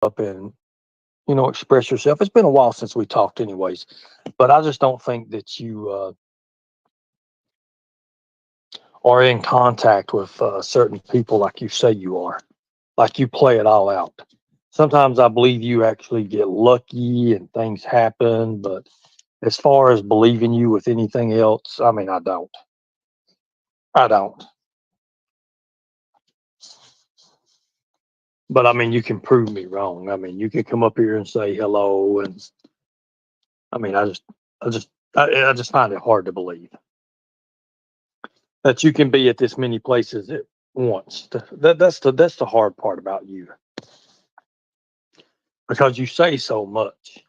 up and, express yourself. It's been a while since we talked, anyways, but I just don't think that you are in contact with certain people like you say you are, like you play it all out. Sometimes I believe you actually get lucky and things happen, but as far as believing you with anything else, I mean, I don't. I don't. But I mean, you can prove me wrong. I mean, you can come up here and say hello, and I mean, I just, I just find it hard to believe that you can be at this many places at once. That's the hard part about you because you say so much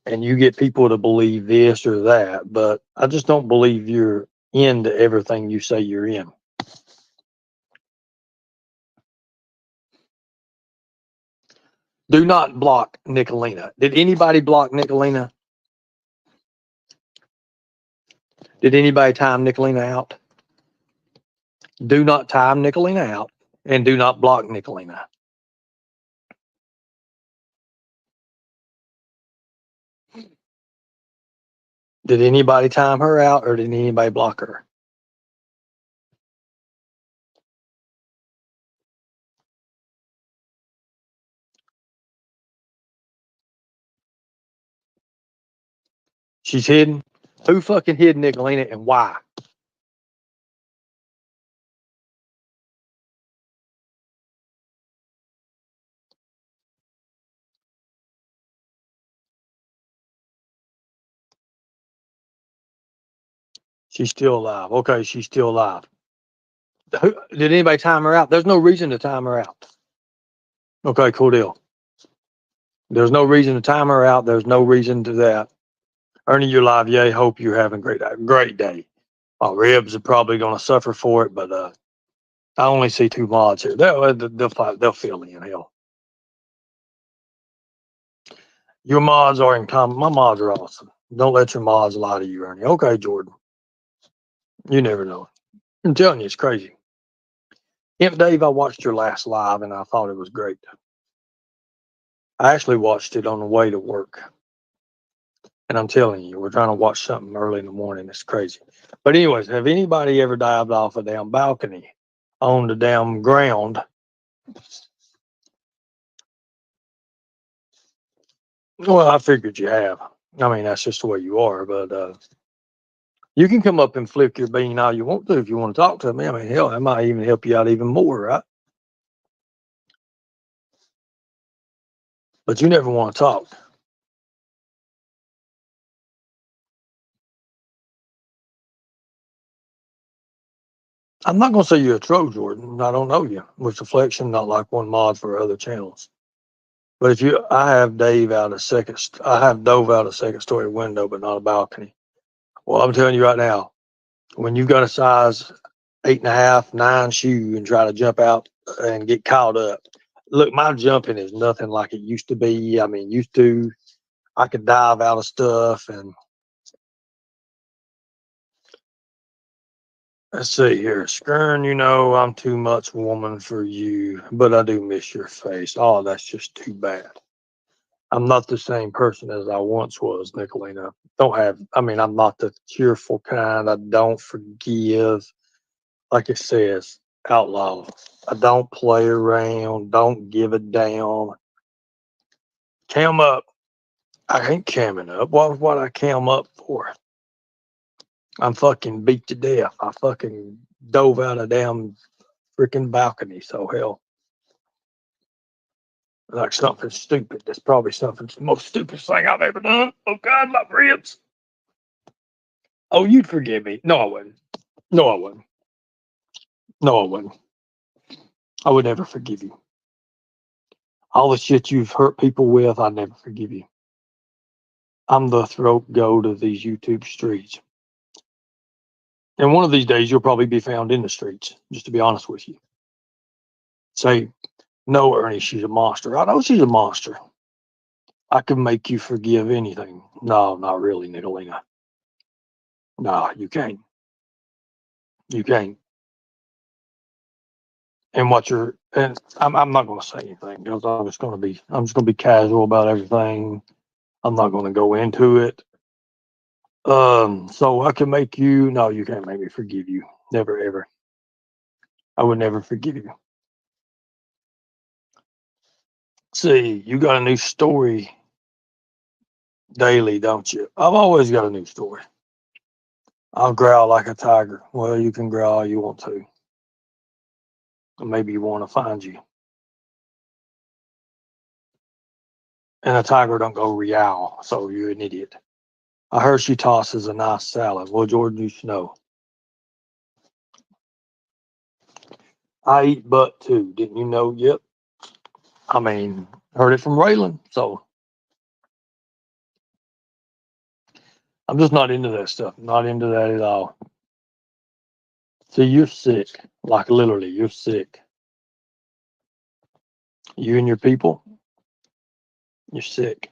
and you get people to believe this or that, but I just don't believe you're into everything you say you're in. Do not block Nicolina. Did anybody block Nicolina? Did anybody time Nicolina out? Do not time Nicolina out and do not block Nicolina. Did anybody time her out or did anybody block her? She's hidden. Who fucking hid Nicolina and why? She's still alive. Okay, she's still alive. Did anybody time her out? There's no reason to time her out. Okay, cool deal. There's no reason to time her out. There's no reason to that. Ernie, you're live. Yay. Hope you're having a great day. My ribs are probably going to suffer for it, but I only see two mods here. They'll fill in hell. Your mods are in common. My mods are awesome. Don't let your mods lie to you, Ernie. Okay, Jordan. You never know. I'm telling you, it's crazy. Imp Dave, I watched your last live and I thought it was great. I actually watched it on the way to work. And I'm telling you, we're trying to watch something early in the morning. It's crazy. But anyways, have anybody ever dived off a damn balcony on the damn ground? Well, I figured you have. I mean, that's just the way you are. But you can come up and flick your bean all you want to if you want to talk to me. I mean, hell, that might even help you out even more, right? But you never want to talk. I'm not going to say you're a troll, Jordan. I don't know you. With Reflection, not like one mod for other channels. But if you, I have I have dove out a second story window, but not a balcony. Well, I'm telling you right now, when you've got a size 8.5, 9 shoe and try to jump out and get caught up, look, my jumping is nothing like it used to be. I mean, used to, I could dive out of stuff and let's see here. Skern, I'm too much woman for you, but I do miss your face. Oh, that's just too bad. I'm not the same person as I once was, Nicolina. I mean, I'm not the cheerful kind. I don't forgive. Like it says, outlaw. I don't play around, don't give a damn. Cam up. I ain't camming up. What I cam up for? I'm fucking beat to death. I fucking dove out a damn freaking balcony. So hell, like something stupid. That's probably something the most stupid thing I've ever done. Oh God, my ribs. Oh, you'd forgive me. No, I wouldn't. No, I wouldn't. No, I wouldn't. I would never forgive you. All the shit you've hurt people with, I'd never forgive you. I'm the throat goat of these YouTube streets. And one of these days, you'll probably be found in the streets, just to be honest with you. Say, no, Ernie, she's a monster. I know she's a monster. I can make you forgive anything. No, not really, Nicolina. No, you can't. You can't. and I'm not going to say anything because I'm just going to be casual about everything. I'm not going to go into it. So I can make you. No, you can't make me forgive you. Never ever. I would never forgive you. See, you got a new story daily, don't you? I've always got a new story. I'll growl like a tiger. Well, you can growl all you want to. Maybe you want to find you. And a tiger don't go reow, so you're an idiot. I heard she tosses a nice salad. Well, Jordan, you should know. I eat butt too. Didn't you know? Yep. I mean, heard it from Raylan. So I'm just not into that stuff. Not into that at all. See, you're sick. Like literally, you're sick. You and your people, you're sick.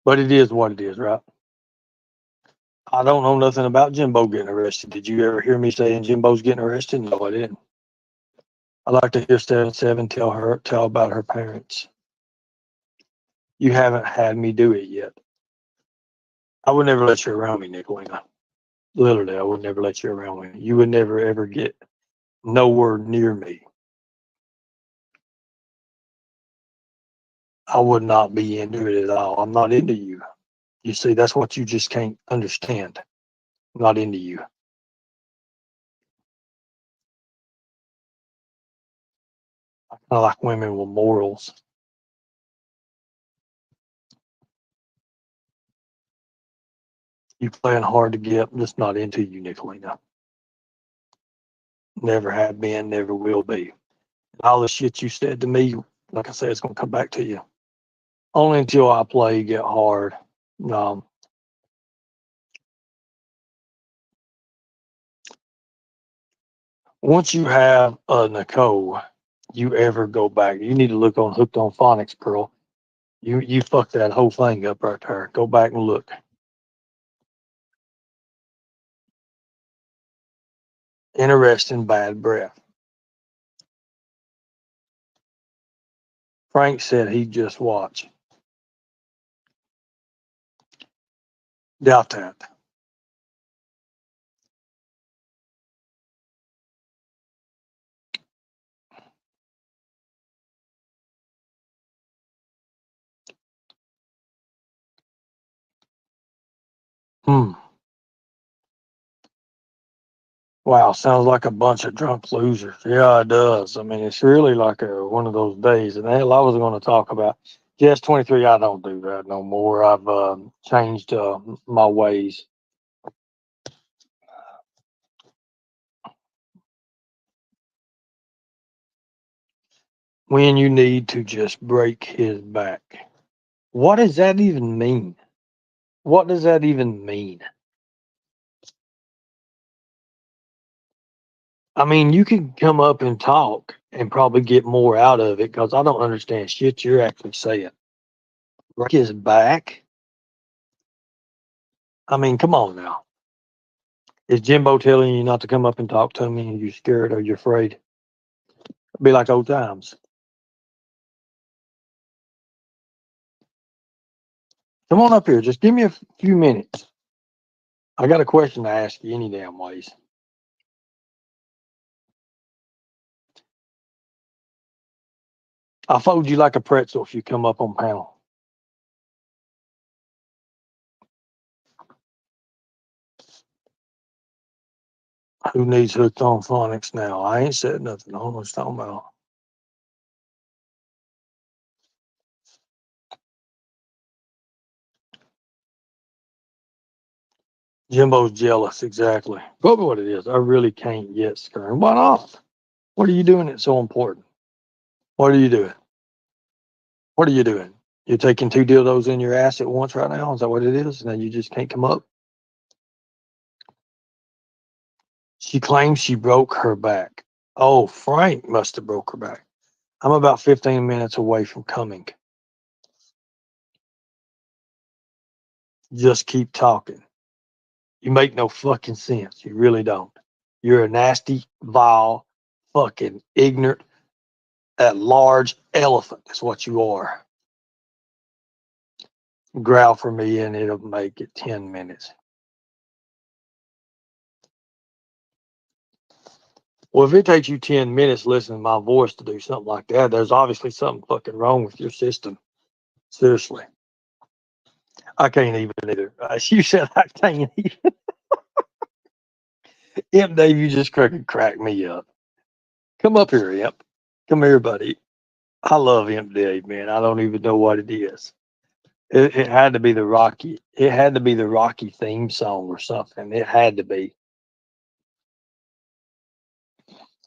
But it is what it is, right? I don't know nothing about Jimbo getting arrested. Did you ever hear me saying Jimbo's getting arrested? No, I didn't. I like to hear 7 tell about her parents. You haven't had me do it yet. I would never let you around me, Nicolina. Literally, I would never let you around me. You would never ever get nowhere near me. I would not be into it at all. I'm not into you. You see, that's what you just can't understand. I'm not into you. I kind of like women with morals. You playing hard to get. I'm just not into you, Nicolina. Never have been, never will be. All the shit you said to me, like I said, it's going to come back to you. Only until I play, get hard. No. Once you have a Nicole, you ever go back, you need to look on Hooked on Phonics, Pearl. You fucked that whole thing up right there. Go back and look. Interesting bad breath. Frank said he'd just watch. Doubt that. Hmm. Wow, sounds like a bunch of drunk losers. Yeah, it does. I mean, it's really like one of those days. And hell, I was going to talk about Jess 23. I don't do that no more. I've changed my ways. When you need to just break his back. What does that even mean? What does that even mean? I mean, you can come up and talk and probably get more out of it because I don't understand shit you're actually saying. Break his back? I mean, come on now. Is Jimbo telling you not to come up and talk to me and you're scared or you're afraid? It'd be like old times. Come on up here. Just give me a few minutes. I got a question to ask you any damn ways. I'll fold you like a pretzel if you come up on panel. Who needs hooked on phonics now? I ain't said nothing. I don't know what you're talking about. Jimbo's jealous, exactly. Probably what it is. I really can't yet, Skern. Why not? What are you doing that's so important? What are you doing? What are you doing? You're taking 2 dildos in your ass at once right now? Is that what it is? Now you just can't come up? She claims she broke her back. Oh, Frank must have broke her back. I'm about 15 minutes away from coming. Just keep talking. You make no fucking sense. You really don't. You're a nasty, vile, fucking ignorant, at large elephant. That's what you are. Growl for me and it'll make it 10 minutes. Well, if it takes you 10 minutes listening to my voice to do something like that, there's obviously something fucking wrong with your system. Seriously. I can't even either. You said I can't even. Imp Dave, you just crack me up. Come up here, Imp. Come here, buddy. I love Imp Dave, man. I don't even know what it is. It had to be the Rocky. It had to be the Rocky theme song or something. It had to be.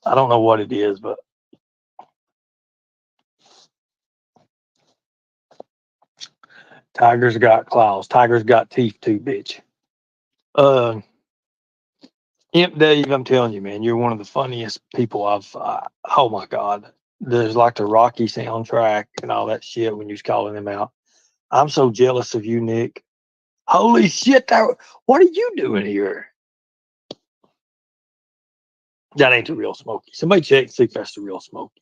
I don't know what it is, but Tiger's got claws. Tiger's got teeth too, bitch. Imp Dave, I'm telling you, man, you're one of the funniest people I've. Oh my God, there's like the Rocky soundtrack and all that shit when you was calling him out. I'm so jealous of you, Nick. Holy shit! What are you doing here? That ain't the real Smokey. Somebody check and see if that's the real Smokey.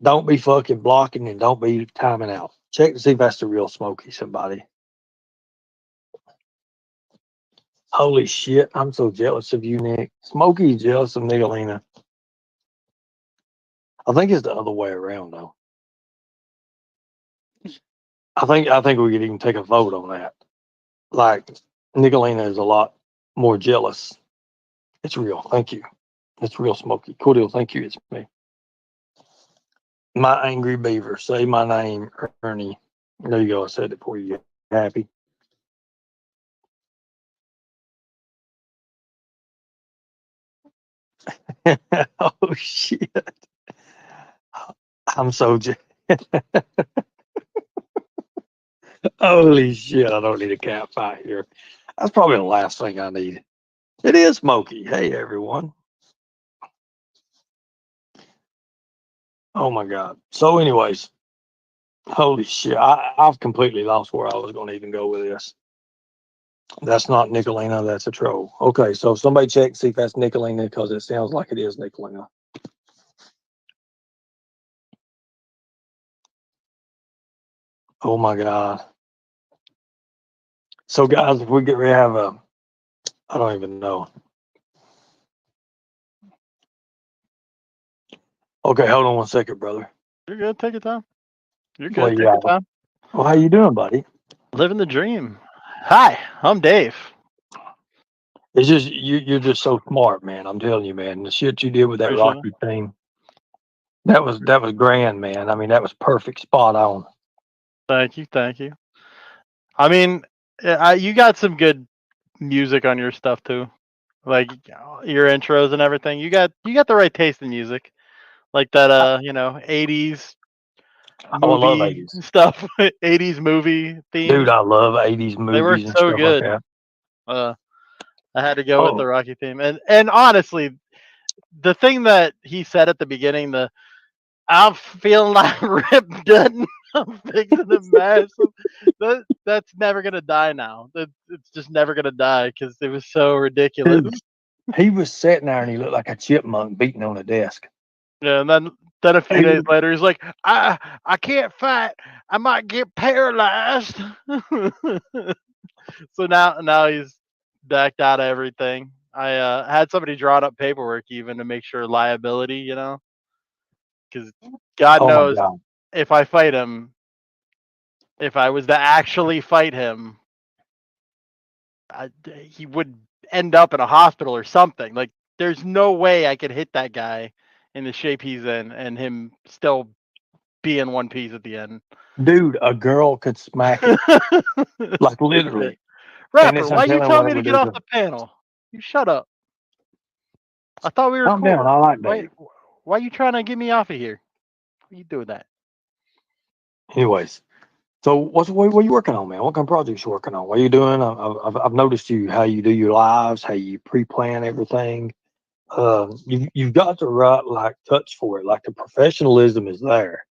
Don't be fucking blocking and don't be timing out. Check to see if that's the real Smokey. Somebody. Holy shit! I'm so jealous of you, Nick. Smokey's jealous of Nicolina. I think it's the other way around, though. I think we could even take a vote on that. Like Nicolina is a lot more jealous. It's real. Thank you. It's real, Smokey. Cool deal. Thank you. It's me. My angry beaver. Say my name, Ernie. There you go. I said it for you. Happy. Oh shit! I'm so. Holy shit! I don't need a cat fight here. That's probably the last thing I need. It is Smokey. Hey everyone. Oh my god. So, anyways, holy shit! I've completely lost where I was going to even go with this. That's not Nicolina. That's a troll. Okay, so somebody check see if that's Nicolina because it sounds like it is Nicolina. Oh my god. So guys, if we get ready to have a, I don't even know. Okay, hold on one second, brother. You're good. Take your time. You're Well, good. Take yeah. your time. Well, how you doing, buddy? Living the dream. Hi, I'm Dave. It's just you're just so smart, man. I'm telling you, man. The shit you did with that Appreciate it. Rocky thing, that was grand, man. I mean, that was perfect, spot on. Thank you. Thank you. I mean, you got some good music on your stuff too, like your intros and everything. You got the right taste in music, like that. 80s Oh, I love movie 80s, stuff, 80s movie dude. themes. I love 80s They work movies and so stuff like good. that. Uh, I had to go with the Oh, Rocky theme, and honestly, the thing that he said at the beginning, I'm feeling like Rip Dutton. I'm fixing a mess. That's never gonna die now. It's just never gonna die because it was so ridiculous. dude, he was sitting there and he looked like a chipmunk beating on a desk. Yeah, and then a few He days was, later, he's like, I can't fight. I might get paralyzed. So now he's backed out of everything. I had somebody draw up paperwork even to make sure liability, because God oh my knows god, if I fight him, if I was to actually fight him, he would end up in a hospital or something. Like, there's no way I could hit that guy in the shape he's in and him still be in one piece at the end. dude, a girl could smack him like literally, and Rapper, it's why you untelling telling what me it to would get do off to him. the panel? You shut up. I thought we were Calm down. cool. I like Why Dave. why you trying to get me off of here? Why you doing that? Anyways, so what are you working on, man? What kind of projects you working on? What are you doing? I've noticed how you do your lives, how you pre-plan everything. You've got the right like touch for it. Like the professionalism is there.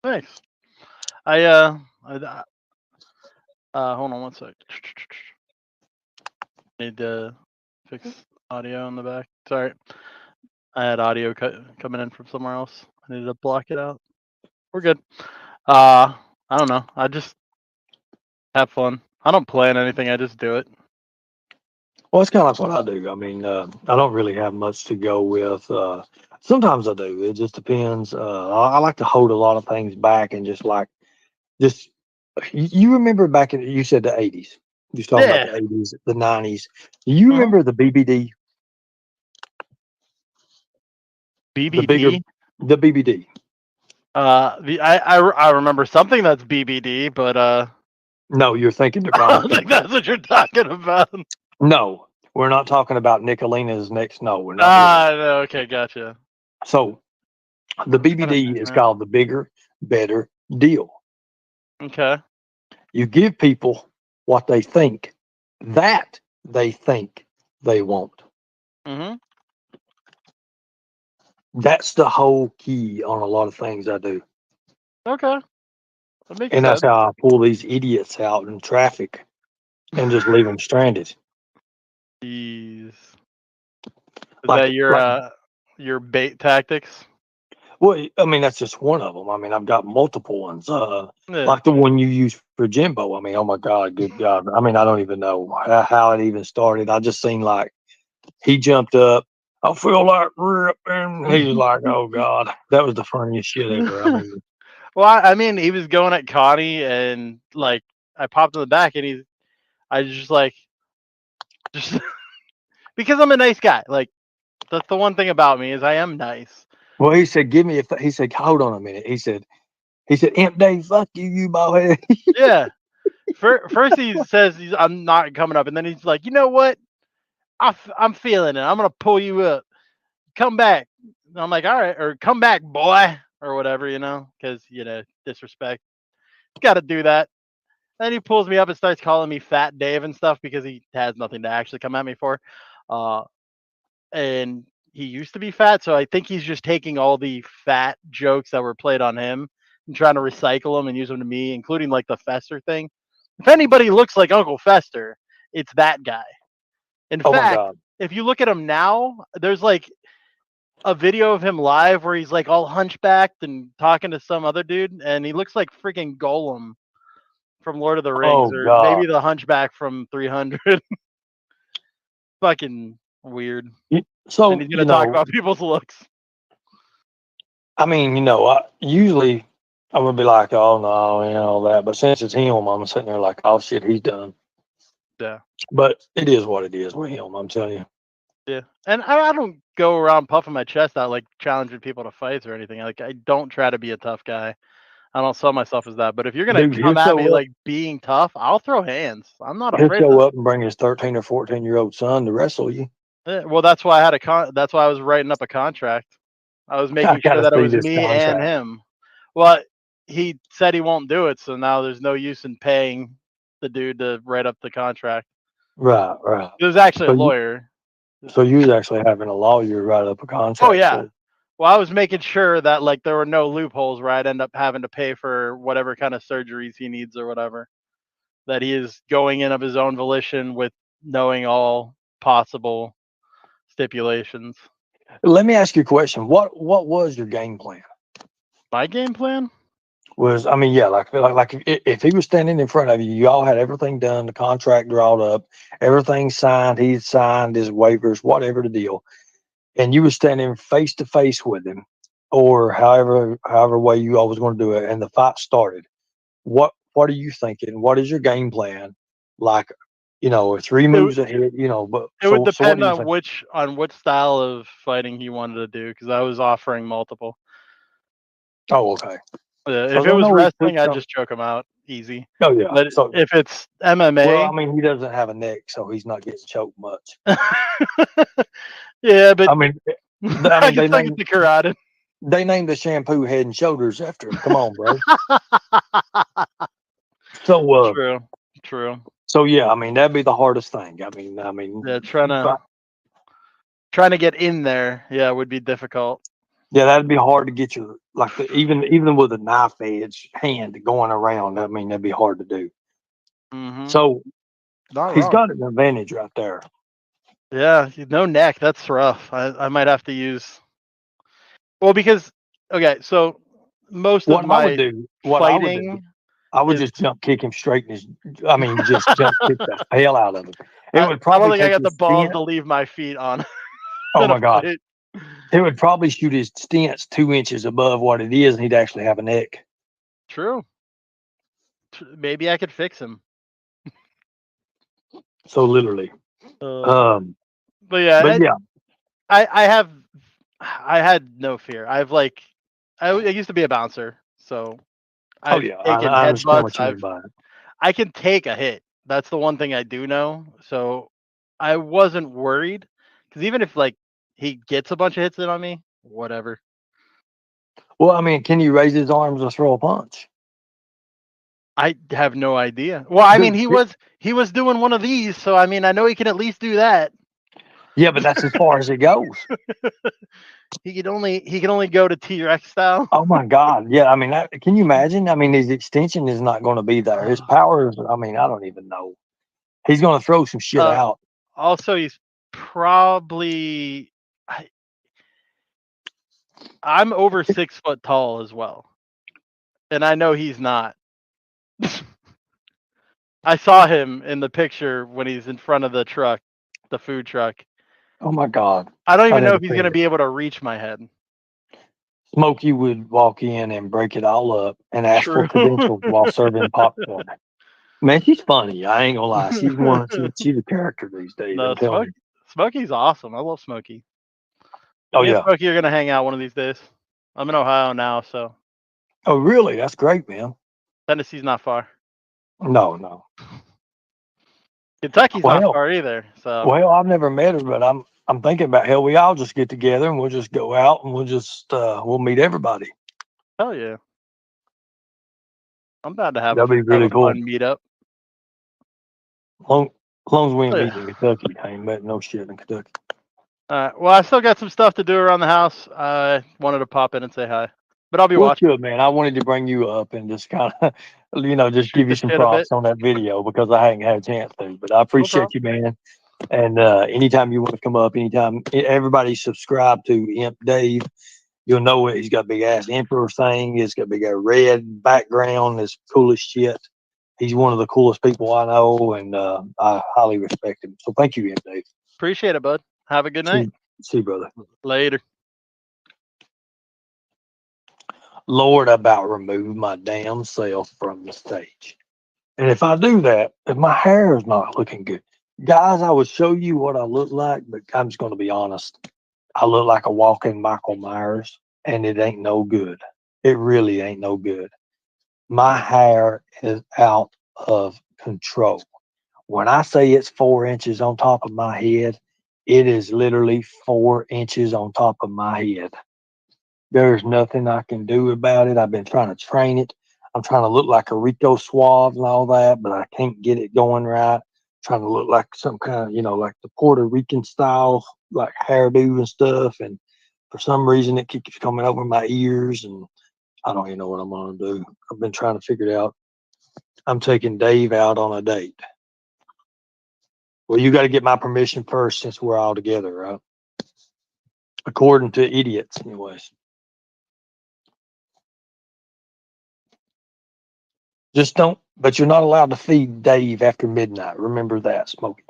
Thanks. Hold on one sec. Need to fix Audio in the back. Sorry, I had audio coming in from somewhere else. I needed to block it out. We're good. I don't know. I just have fun. I don't plan anything. I just do it. Well, it's kind of like what I do. I mean, I don't really have much to go with. Sometimes I do. It just depends. I like to hold a lot of things back and just. You remember back in you said the 80s. You was talking about Yeah. the 80s, the 90s. Do you Uh-huh. remember the BBD, the bigger, BBD. the BBD? I remember something that's BBD, but No, you're thinking the I wrong don't think thing. that's what you're talking about. No, we're not talking about Nicolina's next. No, we're not doing that. Ah, no, okay, gotcha. So the It's kind of BBD is different. called the bigger, better deal. Okay. You give people what they think that they think they want. Mhm. That's the whole key on a lot of things I do. Okay, that makes And that's sense. how I pull these idiots out in traffic and just leave them stranded. Jeez. Is Like, that like, your bait tactics? well, I mean, that's just one of them. I mean, I've got multiple ones. Yeah. Like the one you use for Jimbo. I mean, oh my God, good God. I mean, I don't even know how it even started. I just seen like he jumped up. I feel like rip, and he was like, "Oh God, that was the funniest shit ever." I mean, Well, I mean, he was going at Connie, and like I popped in the back, and I was just like, just because I'm a nice guy. Like that's the one thing about me is I am nice. well, he said, "Give me a." He said, "Hold on a minute." He said, "Imp Day, fuck you, you bald head." Yeah. First he says I'm not coming up, and then he's like, you know what? I'm feeling it. I'm gonna pull you up. Come back. And I'm like, all right, or come back, boy, or whatever, because disrespect. Got to do that. Then he pulls me up and starts calling me Fat Dave and stuff because he has nothing to actually come at me for. Uh, and he used to be fat, so I think he's just taking all the fat jokes that were played on him and trying to recycle them and use them to me, including like the Fester thing. If anybody looks like Uncle Fester, it's that guy. In Oh my fact, God. if you look at him now, there's like a video of him live where he's like all hunchbacked and talking to some other dude, and he looks like freaking Golem from Lord of the Rings, Oh or maybe God. the Hunchback from 300. Fucking weird. And So he's gonna talk about people's looks. I mean, usually I would be like, "Oh no," all that. But since it's him, I'm sitting there like, "Oh shit, he's done." Yeah, But it is what it is with him. I'm telling you, yeah. And I don't go around puffing my chest out like challenging people to fights or anything. Like I don't try to be a tough guy. I don't sell myself as that. But if you're gonna dude, come at me like being tough, I'll throw hands. I'm not He'll afraid of show that. up and bring his 13 or 14-year-old son to wrestle you. Yeah, well, that's why I had that's why I was writing up a contract. I was I making sure gotta that it see was this me and contract. him. Well, he said he won't do it, so now there's no use in paying the dude to write up the contract. Right, right. It was actually a So you, lawyer. so you was actually having a lawyer write up a Oh contract yeah. for. Well, I was making sure that like there were no loopholes where I'd end up having to pay for whatever kind of surgeries he needs or whatever. That he is going in of his own volition with knowing all possible stipulations. Let me ask you a question. What was your game plan? My game plan? Was I mean, yeah, like if he was standing in front of you, you all had everything done, the contract drawn up, everything signed, he signed his waivers, whatever the deal, and you were standing face to face with him, or however way you all was going to do it, and the fight started. What are you thinking? What is your game plan? Like, three It, moves ahead, but it would so what depend do you on think? which style of fighting he wanted to do because I was offering multiple. Oh, okay. If Because it I was know he took wrestling, I'd some. just choke him out easy. Oh yeah. But So if it's well, I MMA, mean, he doesn't have a neck, so he's not getting choked much. yeah, but I mean, I I mean, can still get the carotid. they named the shampoo Head and Shoulders after him. Come on, bro. So True, true. yeah, I mean that'd be the hardest thing. I mean, Yeah, trying to get in there, yeah, would be difficult. yeah, that'd be hard to get your even with a knife edge hand going around. I mean, that'd be hard to do. Hmm. So Not he's wrong. got an advantage right there. Yeah, no neck. That's rough. I might have to use. Well, because okay, so most of my What I would do, fighting I would is. just jump kick him straight in his. I mean, just jump kick the hell out of him. It would I don't probably think I take got the his balls stint. to leave my feet on Oh in a my god, fight. it would probably shoot his stents 2 inches above what it is, and he'd actually have a neck. True. Maybe I could fix him. So literally, Uh, um, but yeah, but yeah, I have I had no fear. I used to be a bouncer, so oh I've yeah, taken I understand headbutts. what you mean by it. I can take a hit. That's the one thing I do know. So I wasn't worried because even if like he gets a bunch of hits in on me, whatever. Well, I mean, can you raise his arms or throw a punch? I have no idea. Well, I mean, Dude, he was doing one of these, so I mean, I know he can at least do that. yeah, but that's as far as it goes. He can only go to T-Rex style. Oh my God. Yeah. I mean, can you imagine? I mean, his extension is not going to be there. His power is, I mean, I don't even know. He's going to throw some shit Uh, out. Also, he's probably I'm over 6 foot tall as well, and I know he's not. I saw him in the picture when he's in front of the truck, the food truck. Oh my God. I don't I even know never if he's seen gonna it. be able to reach my head. Smokey would walk in and break it all up and ask for True. credentials while serving popcorn. Man, she's funny. I ain't gonna lie. She's one. She's a character these days. No, I'm telling you. Smokey's awesome. I love Smokey. Oh Me and yeah. Smokey are gonna hang out one of these days. I'm in Ohio now, so Oh really? That's great, man. Tennessee's not far. No, no. Kentucky's not Well, far either. So I've never met her, but I'm thinking about hell. We all just get together and we'll just go out and we'll meet everybody. hell yeah, I'm about to have That'd be have really a cool. fun meetup. Long, as long as we ain't Oh, meeting yeah. in Kentucky, I ain't met no shit in Kentucky. Well, I still got some stuff to do around the house. I wanted to pop in and say hi, but I'll be Well, it's watching. good, man. I wanted to bring you up and just kind of, just Shoot give you the some shit a bit. props on that video because I hadn't had a chance to. But I No problem. appreciate you, man. And anytime you want to come up, anytime everybody subscribe to Imp Dave, you'll know it. He's got a big ass emperor thing. It's got a big red background. It's cool as shit. He's one of the coolest people I know, and I highly respect him. So thank you, Imp Dave. Appreciate it, bud. Have a good night. See you, brother. Later. Lord, I about remove my damn self from the stage. And if I do that, if my hair is not looking good, guys, I would show you what I look like, but I'm just going to be honest. I look like a walking Michael Myers, and it ain't no good. It really ain't no good. My hair is out of control. When I say it's 4 inches on top of my head, it is literally 4 inches on top of my head. There's nothing I can do about it. I've been trying to train it. I'm trying to look like a Rico Suave and all that, but I can't get it going right. Trying to look like some kind of, like the Puerto Rican style, like hairdo and stuff. And for some reason, it keeps coming over my ears, and I don't even know what I'm going to do. I've been trying to figure it out. I'm taking Dave out on a date. Well, you got to get my permission first since we're all together, right? According to idiots, anyways. Just don't, but you're not allowed to feed Dave after midnight. Remember that, Smokey.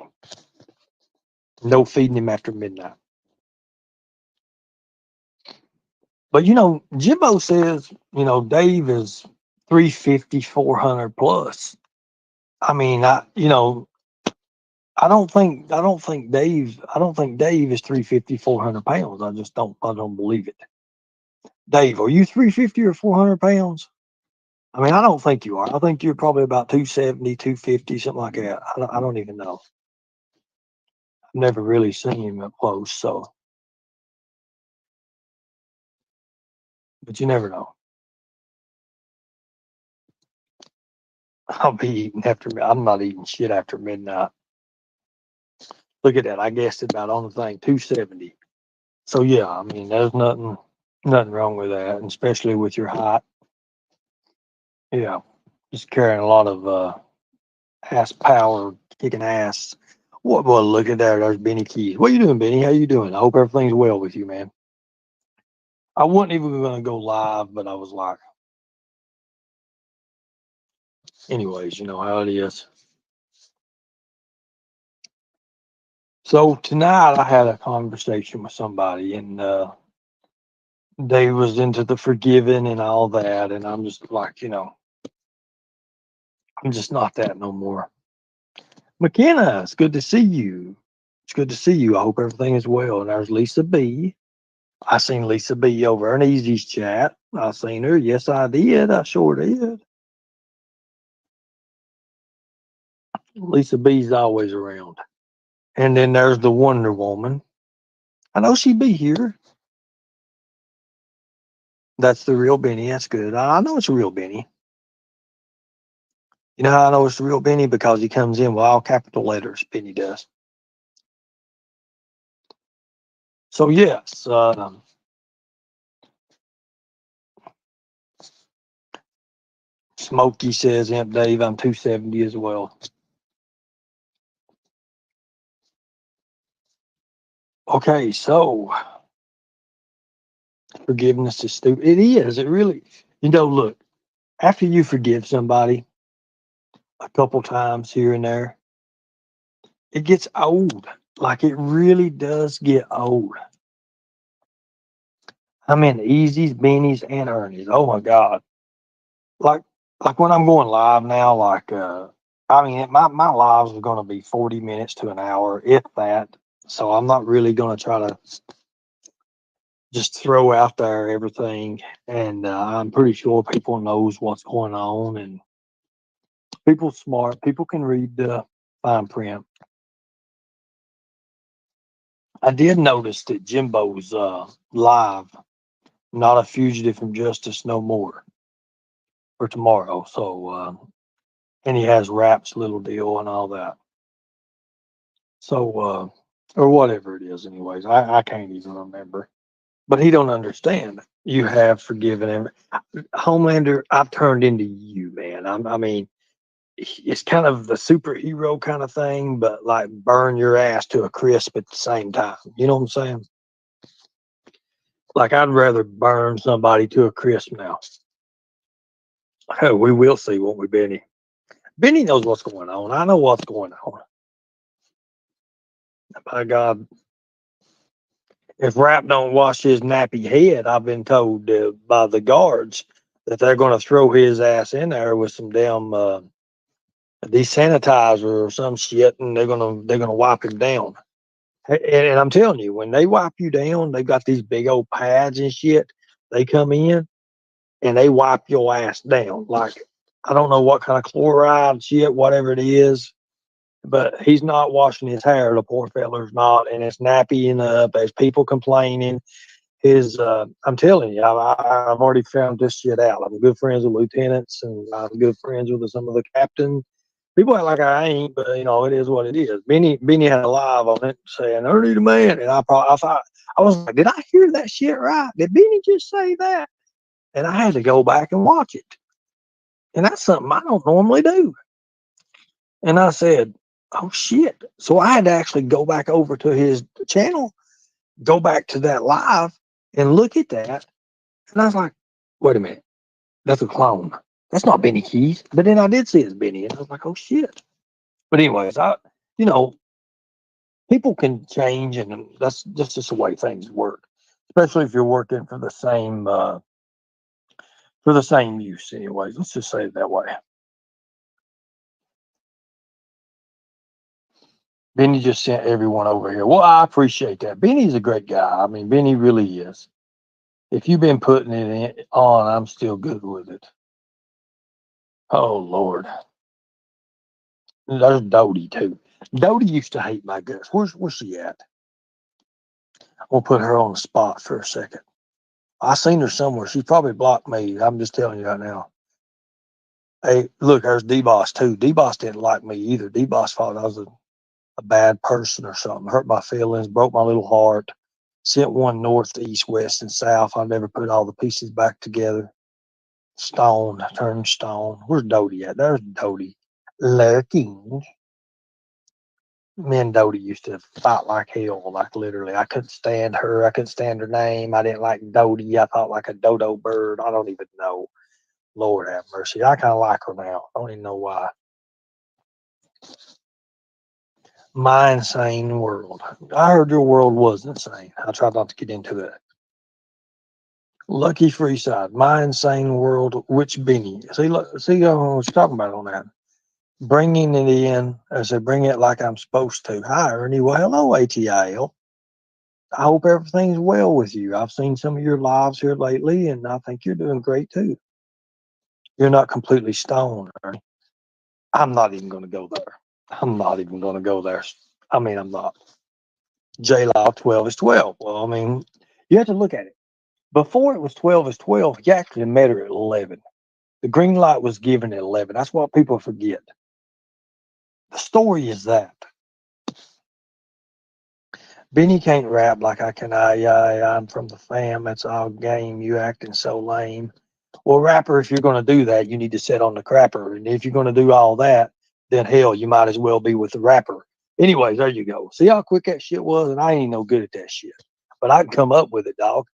No feeding him after midnight. But Jimbo says, Dave is 350, 400 plus. I mean, I don't think Dave is 350, 400 pounds. I don't believe it. Dave, are you 350 or 400 pounds? I mean, I don't think you are. I think you're probably about 270, 250, something like that. I don't even know. I've never really seen him up close, so, but you never know. I'll be eating I'm not eating shit after midnight. Look at that. I guessed it about on the thing, 270. So yeah, I mean, there's nothing wrong with that, and especially with your height. Yeah, just carrying a lot of ass power, kicking ass. What? Well, look at there. There's Benny Keys. What you doing, Benny? How you doing? I hope everything's well with you, man. I wasn't even going to go live, but I was like, anyways, you know how it is. So tonight I had a conversation with somebody, and they was into the forgiving and all that, and I'm just like, I'm just not that no more. McKenna, it's good to see you. It's good to see you. I hope everything is well. And there's Lisa B. I seen Lisa B over in Easy's chat. I seen her. Yes, I did. I sure did. Lisa B's always around. And then there's the Wonder Woman. I know she'd be here. That's the real Benny. That's good. I know it's a real Benny. You know how I know it's the real Benny? Because he comes in with all capital letters. Benny does. So, yes. Smokey says, Imp Dave, I'm 270 as well. Okay, so forgiveness is stupid. It is. It really, look, after you forgive somebody a couple times here and there, it gets old. Like it really does get old. I'm in Easies, Beanies, and Ernie's. Oh my God. Like, like when I'm going live now, my lives are going to be 40 minutes to an hour, if that. So I'm not really going to try to just throw out there everything. And I'm pretty sure people knows what's going on, and people smart. People can read the fine print. I did notice that Jimbo's live, not a fugitive from justice no more, for tomorrow. So, and he has Rap's little deal and all that. So, or whatever it is, anyways. I can't even remember. But he don't understand. You have forgiven him. Homelander, I've turned into you, man. I mean, it's kind of the superhero kind of thing, but like burn your ass to a crisp at the same time. You know what I'm saying? Like I'd rather burn somebody to a crisp now. Oh, we will see, won't we, Benny? Benny knows what's going on. I know what's going on. By God, if Rap don't wash his nappy head, I've been told by the guards that they're going to throw his ass in there with some damn desanitizer or some shit, and they're gonna wipe him down. And I'm telling you, when they wipe you down, they've got these big old pads and shit. They come in and they wipe your ass down. Like I don't know what kind of chloride shit, whatever it is, but he's not washing his hair. The poor feller's not, and it's nappying up. There's people complaining. I'm telling you, I've already found this shit out. I'm good friends with lieutenants, and I'm good friends with some of the captains. People act like I ain't, but it is what it is. Benny had a live on it saying Ernie the man, and I thought I was like, did I hear that shit right? Did Benny just say that? And I had to go back and watch it, and that's something I don't normally do. And I said, oh shit! So I had to actually go back over to his channel, go back to that live, and look at that. And I was like, wait a minute, that's a clone. That's not Benny Keys. But then I did see it's Benny, and I was like, oh shit. But anyways, you know, people can change, and that's just the way things work. Especially if you're working for the same use. Anyways, let's just say it that way. Benny just sent everyone over here. Well, I appreciate that. Benny's a great guy. I mean, Benny really is. If you've been putting it on, I'm still good with it. Oh Lord. There's Dodie too. Dodie used to hate my guts. Where's she at? We'll put her on the spot for a second. I seen her somewhere. She probably blocked me. I'm just telling you right now. Hey, look, there's D-Boss too. D-Boss didn't like me either. D-Boss thought I was a bad person or something. Hurt my feelings, broke my little heart. Sent one north, east, west, and south. I never put all the pieces back together. Stone, turned stone. Where's Dodie at? There's Dodie. Lurking. Me and Dodie used to fight like hell, like literally. I couldn't stand her. I couldn't stand her name. I didn't like Dodie. I thought like a dodo bird. I don't even know. Lord have mercy. I kind of like her now. I don't even know why. My insane world. I heard your world was insane. I tried not to get into it. Lucky Freeside. My insane world. Which Benny? See, look, see what you're talking about on that. Bringing it in. I said, bring it like I'm supposed to. Hi, Ernie. Well, hello, ATIL. I hope everything's well with you. I've seen some of your lives here lately, and I think you're doing great too. You're not completely stoned, Ernie. I'm not even going to go there. I'm not even going to go there. I mean, I'm not. J Law 12 is 12. Well, I mean, you have to look at it. Before it was 12 is 12, you actually met her at 11. The green light was given at 11. That's what people forget. The story is that Benny can't rap like I can. I'm from the fam. It's all game. You acting so lame. Well, rapper, if you're going to do that, you need to sit on the crapper. And if you're going to do all that, then hell, you might as well be with the rapper. Anyways, there you go. See how quick that shit was? And I ain't no good at that shit. But I can come up with it, dog.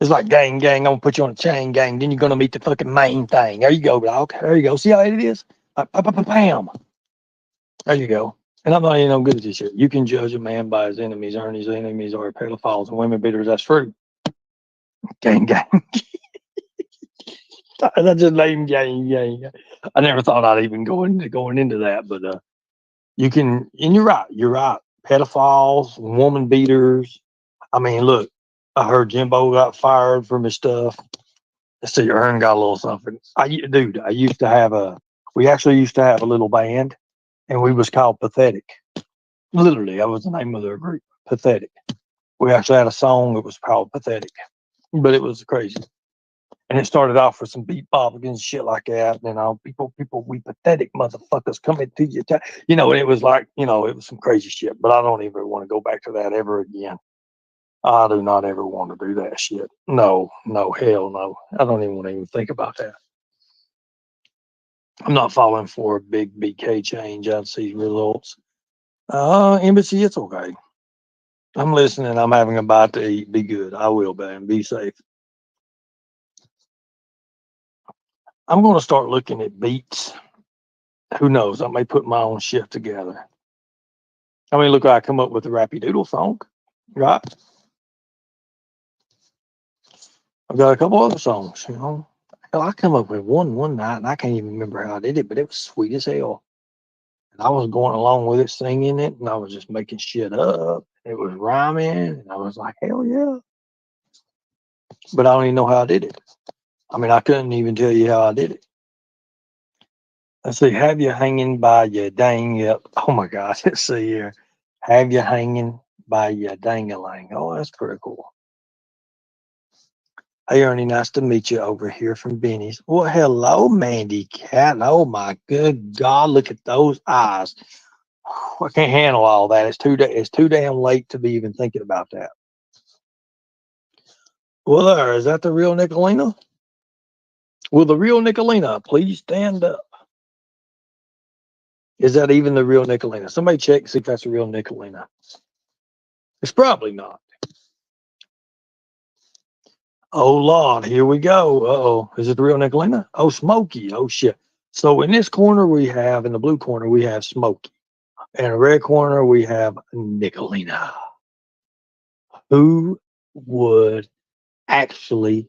It's like, gang, gang, I'm going to put you on a chain, gang. Then you're going to meet the fucking main thing. There you go, dog. There you go. See how it is? Like, bam. There you go. And I'm not even no good at this shit. You can judge a man by his enemies. Ernie's enemies are pedophiles and women beaters. That's true. Gang, gang. That's just lame, gang, gang. I never thought I'd even going into that, but you can, and you're right. You're right. Pedophiles, woman beaters. I mean, look, I heard Jimbo got fired from his stuff. Let's see, Ern got a little something. Dude, we actually used to have a little band, and we was called Pathetic. Literally, that was the name of their group, Pathetic. We actually had a song that was called Pathetic, but it was crazy. And it started off with some beat bopping and shit like that. And all people, we pathetic motherfuckers coming to you. And it was like, it was some crazy shit. But I don't even want to go back to that ever again. I do not ever want to do that shit. No, hell no. I don't even want to even think about that. I'm not falling for a big BK change. I'd see results. Embassy, it's okay. I'm listening. I'm having a bite to eat. Be good. I will, man. Be safe. I'm going to start looking at beats. Who knows? I may put my own shit together. I mean, look, I come up with a Rappy Doodle song, right? I've got a couple other songs, Hell, I come up with one night, and I can't even remember how I did it, but it was sweet as hell. And I was going along with it, singing it, and I was just making shit up. It was rhyming, and I was like, hell yeah. But I don't even know how I did it. I mean, I couldn't even tell you how I did it. Let's see, have you hanging by your dang, yep. Oh my gosh, let's see here. Have you hanging by your dang-a-lang. Oh, that's pretty cool. Hey, Ernie, nice to meet you over here from Benny's. Well, hello, Mandy Cat. Oh, my good God, look at those eyes. I can't handle all that. It's too damn late to be even thinking about that. Well, there, is that the real Nicolina? Will the real Nicolina please stand up? Is that even the real Nicolina? Somebody check and see if that's the real Nicolina. It's probably not. Oh, Lord, here we go. Uh-oh. Is it the real Nicolina? Oh, Smokey. Oh, shit. So in this corner, in the blue corner, we have Smokey. In the red corner, we have Nicolina. Who would actually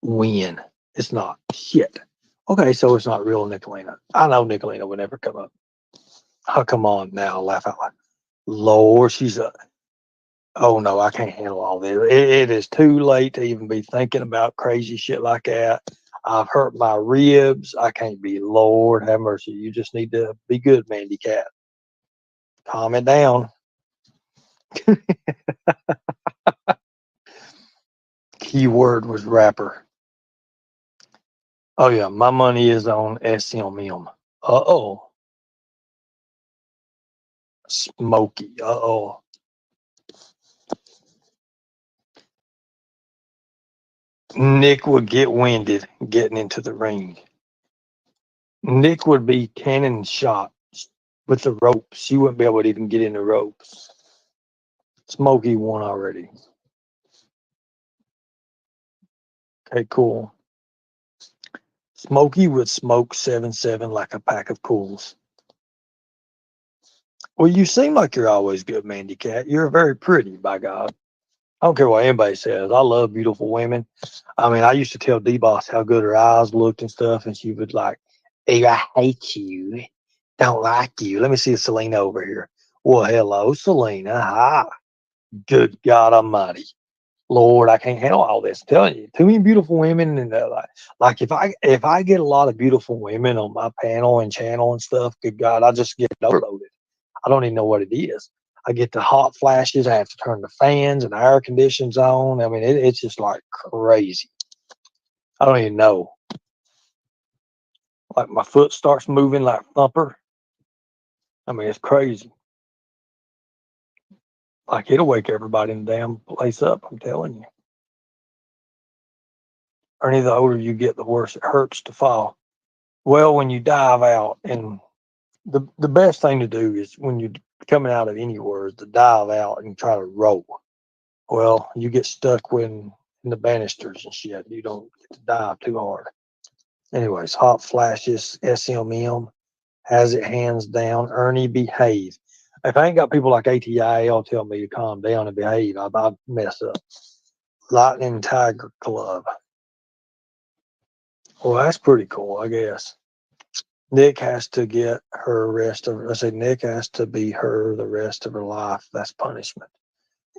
win? It's not. Shit. Okay, so it's not real Nicolina. I know Nicolina would never come up. Oh, come on now. Laugh out loud. Lord, oh no, I can't handle all this. It is too late to even be thinking about crazy shit like that. I've hurt my ribs. I can't be. Lord have mercy. You just need to be good, Mandy Cat. Calm it down. Keyword was rapper. Oh yeah, my money is on SMM. Smokey. Nick would get winded getting into the ring. Nick would be cannon shot with the ropes. She wouldn't be able to even get in the ropes. Smokey won already. Okay, cool. Smokey would smoke 7-7 like a pack of cools. Well, you seem like you're always good, Mandy Cat. You're very pretty, by God. I don't care what anybody says. I love beautiful women. I mean, I used to tell D-Boss how good her eyes looked and stuff, and she would like, hey, I hate you. Don't like you. Let me see Selena over here. Well, hello, Selena. Hi. Good God Almighty. Lord, I can't handle all this. I'm telling you, too many beautiful women, and like if I get a lot of beautiful women on my panel and channel and stuff, good God, I just get overloaded. I don't even know what it is. I get the hot flashes. I have to turn the fans and the air conditions on. I mean, it's just like crazy. I don't even know. Like my foot starts moving like thumper. I mean, it's crazy. Like it'll wake everybody in the damn place up. I'm telling you. Ernie, the older you get, the worse it hurts to fall. Well, when you dive out, and the best thing to do is when you're coming out of anywhere is to dive out and try to roll. Well, you get stuck when in the banisters and shit. You don't get to dive too hard. Anyways, hot flashes, SMM has it hands down. Ernie, behave. If I ain't got people like ATI, will tell me to calm down and behave. I mess up. Lightning Tiger Club. Well, that's pretty cool, I guess. Nick has to get her rest of. I said Nick has to be her the rest of her life. That's punishment.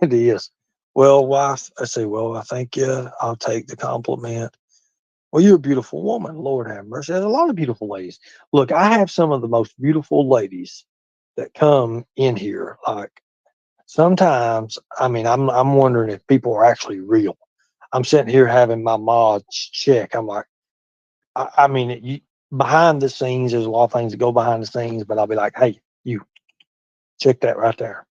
It is. Well, wife, I say, well, I thank you. I'll take the compliment. Well, you're a beautiful woman. Lord have mercy. There's a lot of beautiful ladies. Look, I have some of the most beautiful ladies that come in here. Like sometimes, I mean, I'm wondering if people are actually real. I'm sitting here having my mods check. I'm like, I mean, behind the scenes, there's a lot of things that go behind the scenes, but I'll be like, hey, you check that right there.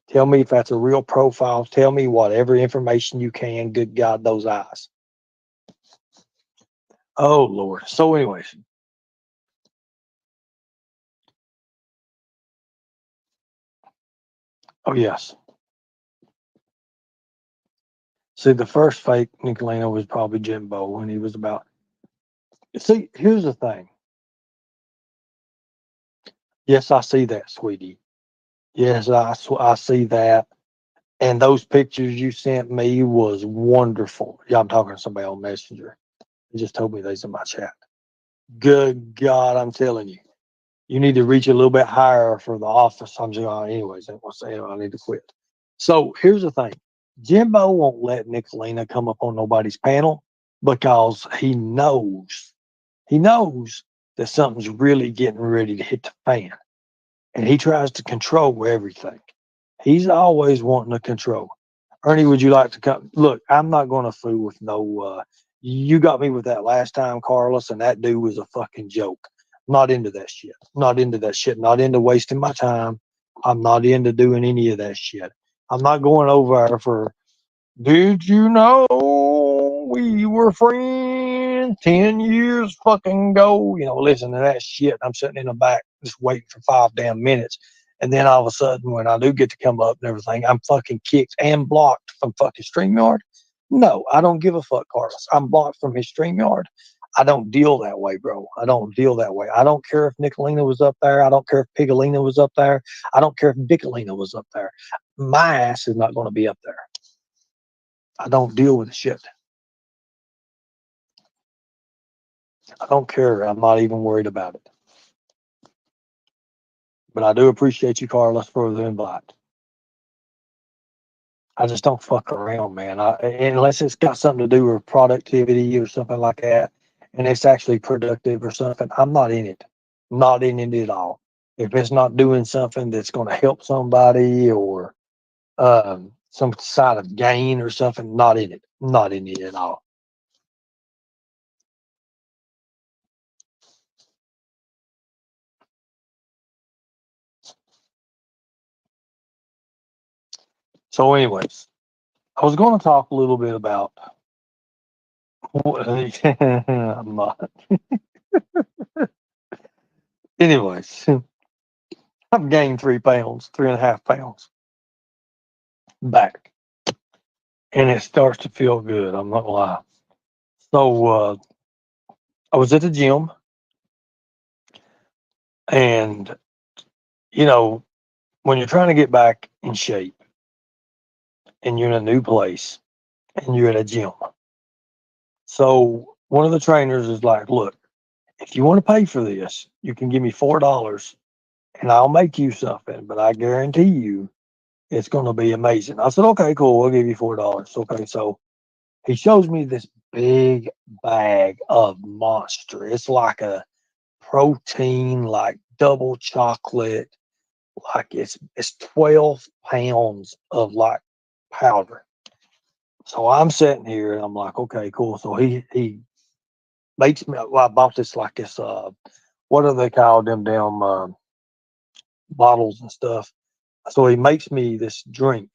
Tell me if that's a real profile. Tell me whatever information you can. Good God, those eyes. Oh, Lord. So, anyways, oh, yes. See, the first fake Nicolino was probably Jimbo when he was about. See, here's the thing. Yes, I see that, sweetie. Yes, I see that. And those pictures you sent me was wonderful. Yeah, I'm talking to somebody on Messenger. They just told me they's in my chat. Good God, I'm telling you. You need to reach a little bit higher for the office. I'm just anyways, I won't say I need to quit. So here's the thing. Jimbo won't let Nicolina come up on nobody's panel because he knows that something's really getting ready to hit the fan. And he tries to control everything. He's always wanting to control. Ernie, would you like to come? Look, I'm not going to fool with no. You got me with that last time, Carlos, and that dude was a fucking joke. Not into that shit. Not into that shit. Not into wasting my time. I'm not into doing any of that shit. I'm not going over there for. Did you know we were friends 10 years fucking ago? You know, listen to that shit. I'm sitting in the back just waiting for 5 damn minutes. And then all of a sudden, when I do get to come up and everything, I'm fucking kicked and blocked from fucking StreamYard. No, I don't give a fuck, Carlos. I'm blocked from his StreamYard. I don't deal that way, bro. I don't deal that way. I don't care if Nicolina was up there. I don't care if Pigolina was up there. I don't care if Dickolina was up there. My ass is not going to be up there. I don't deal with the shit. I don't care. I'm not even worried about it. But I do appreciate you, Carlos, for the invite. I just don't fuck around, man. Unless it's got something to do with productivity or something like that, and it's actually productive or something, I'm not in it. Not in it at all. If it's not doing something that's going to help somebody or some side of gain or something, not in it. Not in it at all. So, anyways, I was going to talk a little bit about I'm not. Anyways, I've gained 3 pounds, 3.5 pounds back, and it starts to feel good. I'm not gonna lie. So I was at the gym, and you know, when you're trying to get back in shape, and you're in a new place, and you're at a gym, so one of the trainers is like, "Look, if you want to pay for this, you can give me $4, and I'll make you something, but I guarantee you." It's going to be amazing. I said, okay, cool. We'll give you $4. Okay. So he shows me this big bag of Monster. It's like a protein, like double chocolate, like it's 12 pounds of like powder. So I'm sitting here and I'm like, okay, cool. So he makes me. Well, I bought this like this. What do they call them damn bottles and stuff? So he makes me this drink.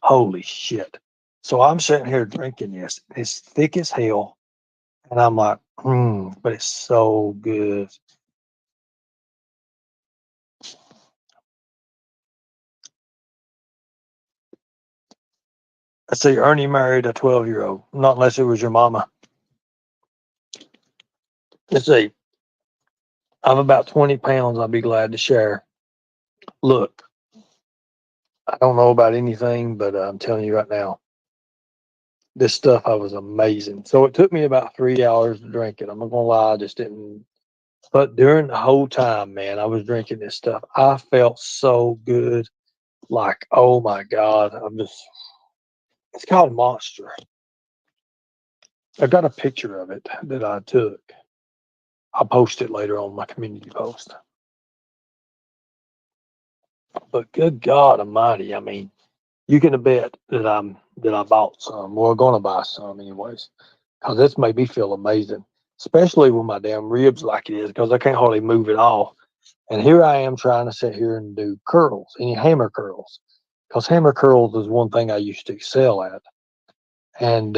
Holy shit! So I'm sitting here drinking this. It's thick as hell, and I'm like, but it's so good. I see Ernie married a 12-year-old, not unless it was your mama. Let's see. I'm about 20 pounds. I'll be glad to share. Look, I don't know about anything, but I'm telling you right now, this stuff I was amazing. So it took me about 3 hours to drink it. I'm not gonna lie, I just didn't. But during the whole time, man, I was drinking this stuff. I felt so good. Like, oh my God, I'm just. It's called Monster. I got a picture of it that I took. I'll post it later on my community post. But good God Almighty, I mean, you can bet that I bought some. Or gonna buy some anyways, because this made me feel amazing, especially with my damn ribs like it is, because I can't hardly move at all. And here I am trying to sit here and do curls, any hammer curls, because hammer curls is one thing I used to excel at. And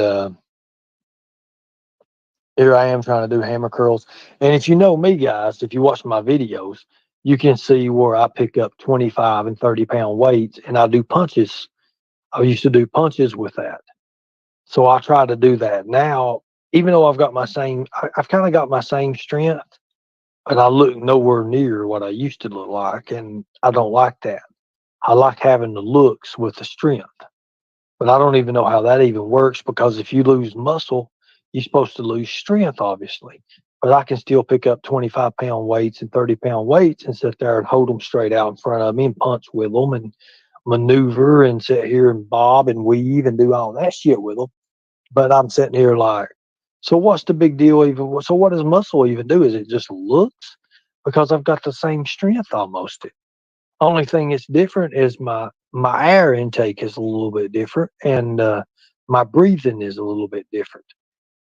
here I am trying to do hammer curls. And if you know me, guys, if you watch my videos, you can see where I pick up 25 and 30 pound weights and I do punches. I used to do punches with that. So I try to do that now, even though I've kind of got my same strength, but I look nowhere near what I used to look like. And I don't like that. I like having the looks with the strength. But I don't even know how that even works because if you lose muscle, you're supposed to lose strength, obviously. But I can still pick up 25 pound weights and 30 pound weights and sit there and hold them straight out in front of me and punch with them and maneuver and sit here and bob and weave and do all that shit with them. But I'm sitting here like, so what's the big deal even? So what does muscle even do? Is it just looks? Because I've got the same strength almost. Only thing that's different is my air intake is a little bit different, and my breathing is a little bit different.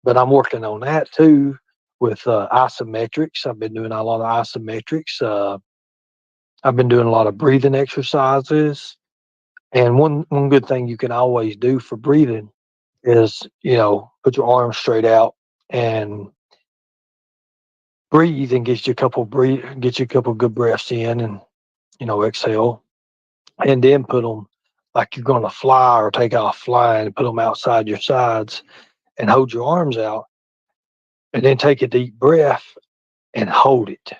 But I'm working on that too with isometrics. I've been doing a lot of isometrics. I've been doing a lot of breathing exercises. And one good thing you can always do for breathing is put your arms straight out and breathe and get you a couple good breaths in and exhale and then put them like you're going to fly or take off flying and put them outside your sides and hold your arms out and then take a deep breath and hold it.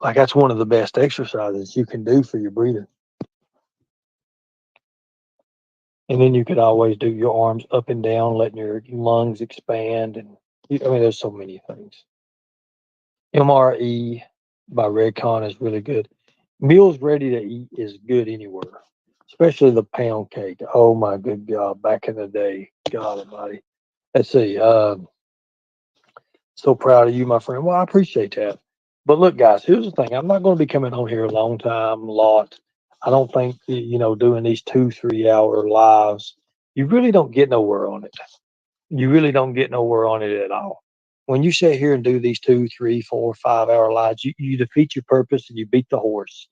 Like that's one of the best exercises you can do for your breathing. And then you could always do your arms up and down, letting your lungs expand. And I mean, there's so many things. MRE by Redcon is really good. Meals ready to eat is good anywhere, especially the pound cake. Oh my good God, back in the day, God Almighty. Let's see. So proud of you, my friend. Well, I appreciate that. But look, guys, here's the thing. I'm not going to be coming on here a long time, a lot. I don't think doing these 2 3 hour lives. You really don't get nowhere on it. You really don't get nowhere on it at all. When you sit here and do these 2 3 4 5 hour lives, you defeat your purpose and you beat the horse.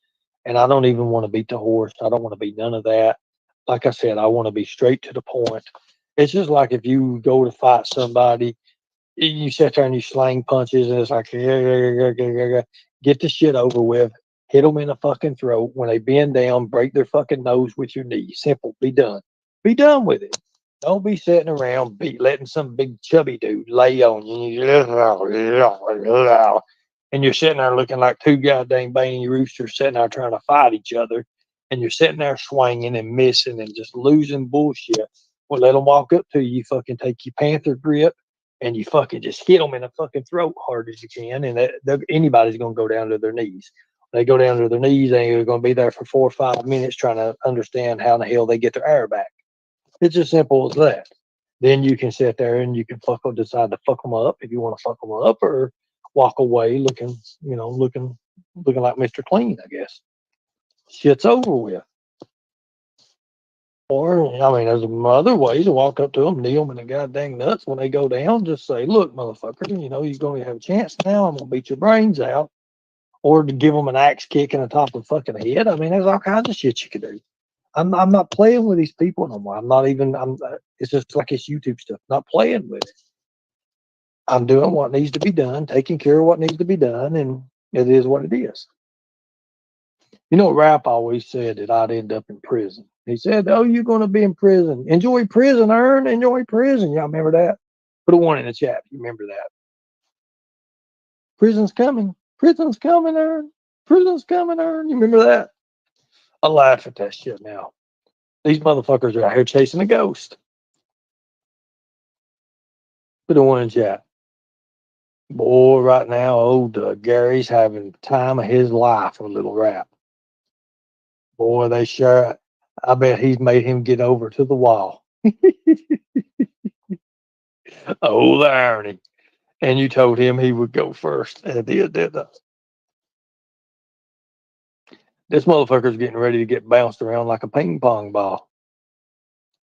And I don't even want to beat the horse. I don't want to be none of that. Like I said, I want to be straight to the point. It's just like if you go to fight somebody You sit there and you slang punches, and it's like, get the shit over with. Hit them in the fucking throat. When they bend down, break their fucking nose with your knee. Simple. Be done. Be done with it. Don't be sitting around letting some big chubby dude lay on you. And you're sitting there looking like two goddamn Baney roosters sitting there trying to fight each other. And you're sitting there swinging and missing and just losing bullshit. Well, let them walk up to you. You fucking take your panther grip and you fucking just hit them in the fucking throat hard as you can. And anybody's going to go down to their knees. They go down to their knees and you're going to be there for 4 or 5 minutes trying to understand how in the hell they get their air back. It's as simple as that. Then you can sit there and you can decide to fuck them up if you want to fuck them up, or walk away looking like Mr. Clean, I guess. Shit's over with. Or, I mean, there's other ways to walk up to them, kneel them in the goddamn nuts when they go down. Just say, look, motherfucker, you're going to have a chance now. I'm going to beat your brains out. Or to give them an axe kick in the top of the fucking head. I mean, there's all kinds of shit you could do. I'm not playing with these people no more. It's just like it's YouTube stuff. Not playing with it. I'm doing what needs to be done, taking care of what needs to be done, and it is what it is. You know what Rap always said, that I'd end up in prison. He said, oh, you're going to be in prison. Enjoy prison, Ern. Enjoy prison. Y'all remember that? Put a 1 in the chat if you remember that. Prison's coming. Prison's coming, Ern. Prison's coming, Ern. You remember that? I laugh at that shit now. These motherfuckers are out here chasing a ghost. Put a 1 in chat. Boy, right now, old Gary's having the time of his life with Little Rap. Boy, they sure. I bet he's made him get over to the wall. Oh, the irony. And you told him he would go first. And he did that. This motherfucker's getting ready to get bounced around like a ping pong ball.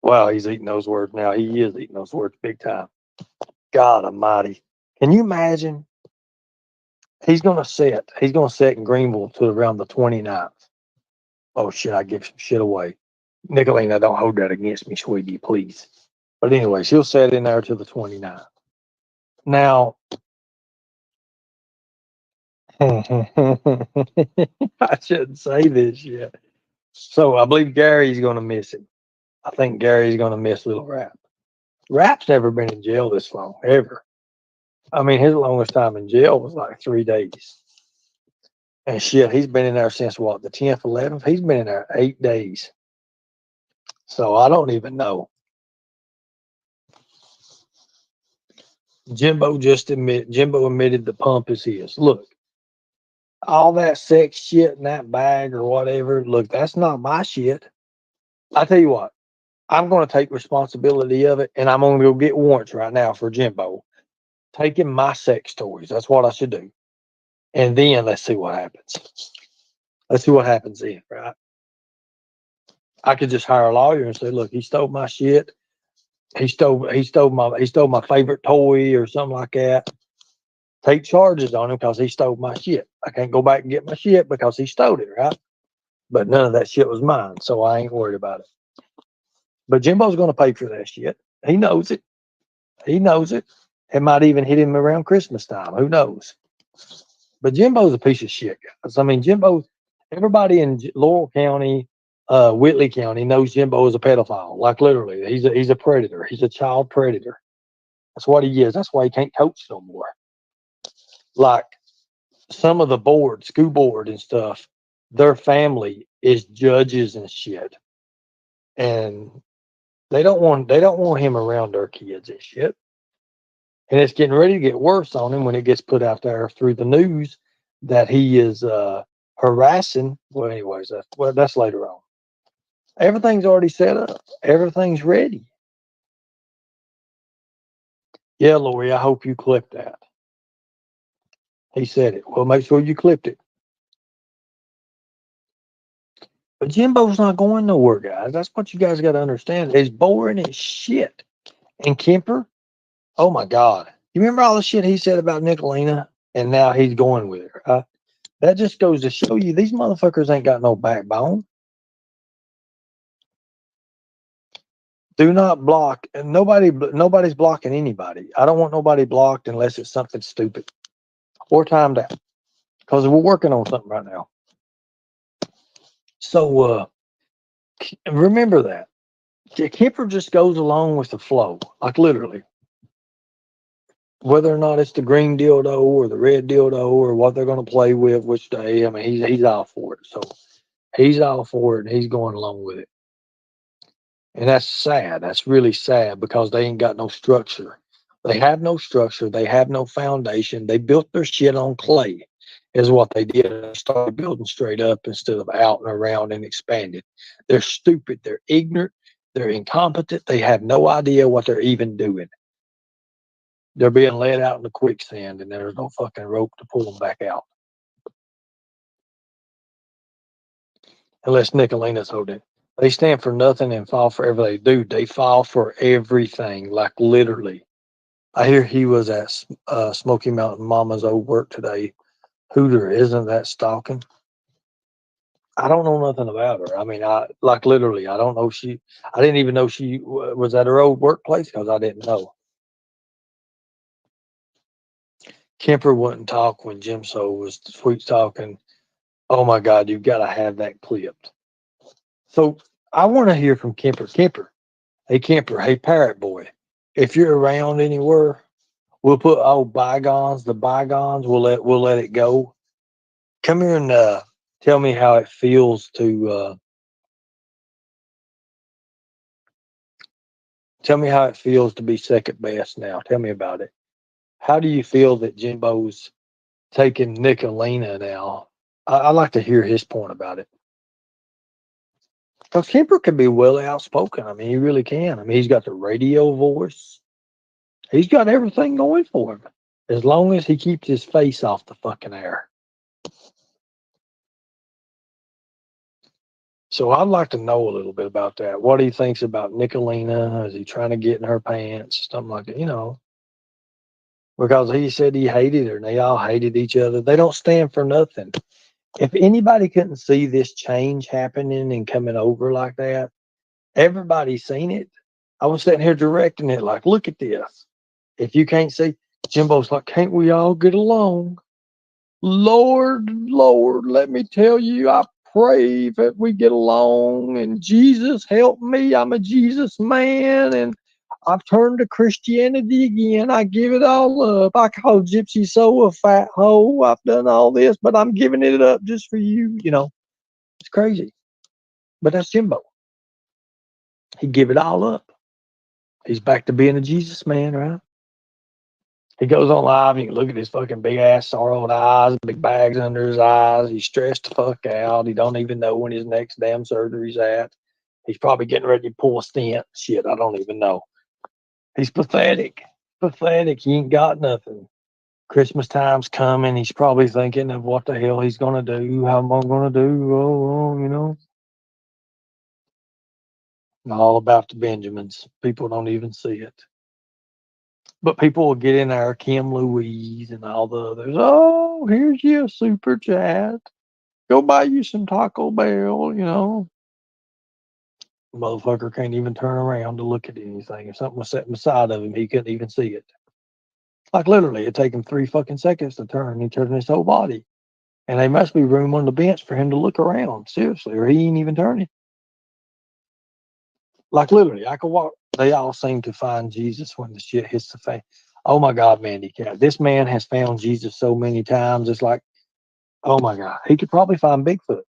Wow, he's eating those words now. He is eating those words big time. God almighty. Can you imagine? He's going to sit in Greenville to around the 29th. Oh, shit, I give some shit away. Nicolina, don't hold that against me, sweetie, please. But anyways, he'll sit in there till the 29th. Now, I shouldn't say this yet. So I believe Gary's going to miss him. I think Gary's going to miss Little Rap. Rap's never been in jail this long, ever. I mean, his longest time in jail was like 3 days. And shit, he's been in there since what, the 10th, 11th? He's been in there 8 days. So I don't even know. Jimbo admitted the pump is his. Look, all that sex shit in that bag or whatever, look, that's not my shit. I tell you what, I'm going to take responsibility of it, and I'm going to go get warrants right now for Jimbo taking my sex toys. That's what I should do. And then let's see what happens. Let's see what happens then, right? I could just hire a lawyer and say, look, he stole my shit. He stole my favorite toy or something like that. Take charges on him because he stole my shit. I can't go back and get my shit because he stole it, right? But none of that shit was mine, so I ain't worried about it. But Jimbo's going to pay for that shit. He knows it. He knows it. It might even hit him around Christmas time. Who knows? But Jimbo's a piece of shit, guys. I mean, everybody in Laurel County, Whitley County knows Jimbo is a pedophile. Like literally, he's a predator. He's a child predator. That's what he is. That's why he can't coach no more. Like some of the school board and stuff, their family is judges and shit. And they don't want him around their kids and shit. And it's getting ready to get worse on him when it gets put out there through the news that he is harassing. Well, anyways, that's later on. Everything's already set up. Everything's ready. Yeah, Lori, I hope you clipped that. He said it. Well, make sure you clipped it. But Jimbo's not going nowhere, guys. That's what you guys got to understand. It's boring as shit. And Kemper, oh my God. You remember all the shit he said about Nicolina? And now he's going with her. That just goes to show you these motherfuckers ain't got no backbone. Do not block, and nobody's blocking anybody. I don't want nobody blocked unless it's something stupid or timed out, because we're working on something right now. So remember that Kemper just goes along with the flow, like literally. Whether or not it's the green dildo or the red dildo or what they're going to play with which day, I mean, he's all for it. So he's all for it, and he's going along with it. And that's sad. That's really sad because they ain't got no structure. They have no structure. They have no foundation. They built their shit on clay, is what they did. They started building straight up instead of out and around and expanded. They're stupid. They're ignorant. They're incompetent. They have no idea what they're even doing. They're being led out in the quicksand, and there's no fucking rope to pull them back out. Unless Nicolina's holding it. They stand for nothing and fall for everything they do. They fall for everything, like literally. I hear he was at Smoky Mountain Mama's old work today. Hooter, isn't that stalking? I don't know nothing about her. I mean, I like literally, I don't know I didn't even know she was at her old workplace because I didn't know. Kemper wouldn't talk when Jim So was sweet talking. Oh my God, you've got to have that clipped. So I want to hear from Kemper. Kemper, hey Parrot Boy, if you're around anywhere, we'll put the bygones. We'll let it go. Come here and tell me how it feels to be second best now. Tell me about it. How do you feel that Jimbo's taking Nicolina now? I'd like to hear his point about it. Because Kemper can be well outspoken. I mean, he really can. I mean, he's got the radio voice. He's got everything going for him. As long as he keeps his face off the fucking air. So I'd like to know a little bit about that. What he thinks about Nicolina. Is he trying to get in her pants? Something like that, Because he said he hated her and they all hated each other. They don't stand for nothing. If anybody couldn't see this change happening and coming over like that, everybody's seen it. I was sitting here directing it like, look at this. If you can't see, Jimbo's like, can't we all get along? Lord, let me tell you, I pray that we get along and Jesus help me. I'm a Jesus man and I've turned to Christianity again. I give it all up. I call Gypsy So a fat hoe. I've done all this, but I'm giving it up just for you. It's crazy. But that's Jimbo. He give it all up. He's back to being a Jesus man, right? He goes on live. You can look at his fucking big ass sorrowed eyes, big bags under his eyes. He's stressed the fuck out. He don't even know when his next damn surgery's at. He's probably getting ready to pull a stent. Shit, I don't even know. He's pathetic. Pathetic. He ain't got nothing. Christmas time's coming. He's probably thinking of what the hell he's gonna do. How am I gonna do? All about the Benjamins. People don't even see it. But people will get in there, Kim Louise and all the others. Oh, here's your super chat. Go buy you some Taco Bell. Motherfucker can't even turn around to look at anything. If something was sitting beside of him, he couldn't even see it. Like literally, it'd take him 3 fucking seconds to turn. He turned his whole body. And there must be room on the bench for him to look around. Seriously, or he ain't even turning. Like literally, I could walk. They all seem to find Jesus when the shit hits the fan. Oh my God, Mandy Cat. This man has found Jesus so many times. It's like, oh my God. He could probably find Bigfoot.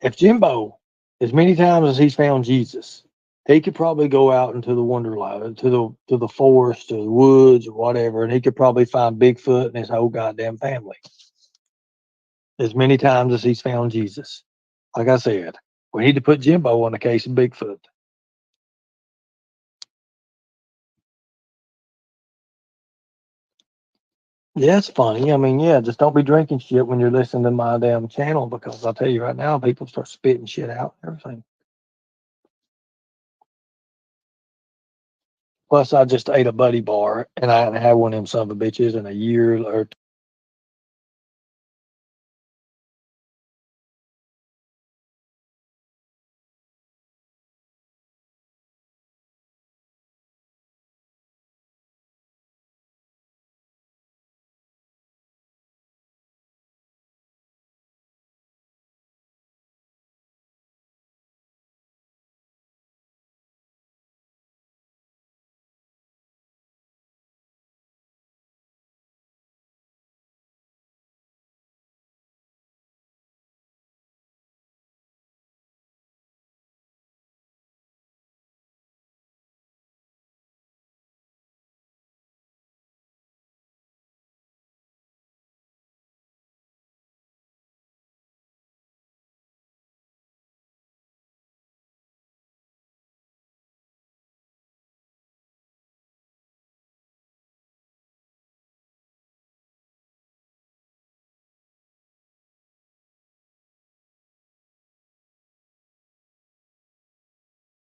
If Jimbo, as many times as he's found Jesus, he could probably go out into the wonderland, to the forest or the woods or whatever, and he could probably find Bigfoot and his whole goddamn family. As many times as he's found Jesus. Like I said, we need to put Jimbo on the case of Bigfoot. Yeah, it's funny. I mean, yeah, just don't be drinking shit when you're listening to my damn channel because I'll tell you right now, people start spitting shit out and everything. Plus, I just ate a Buddy Bar and I hadn't had one of them son of a bitches in a year or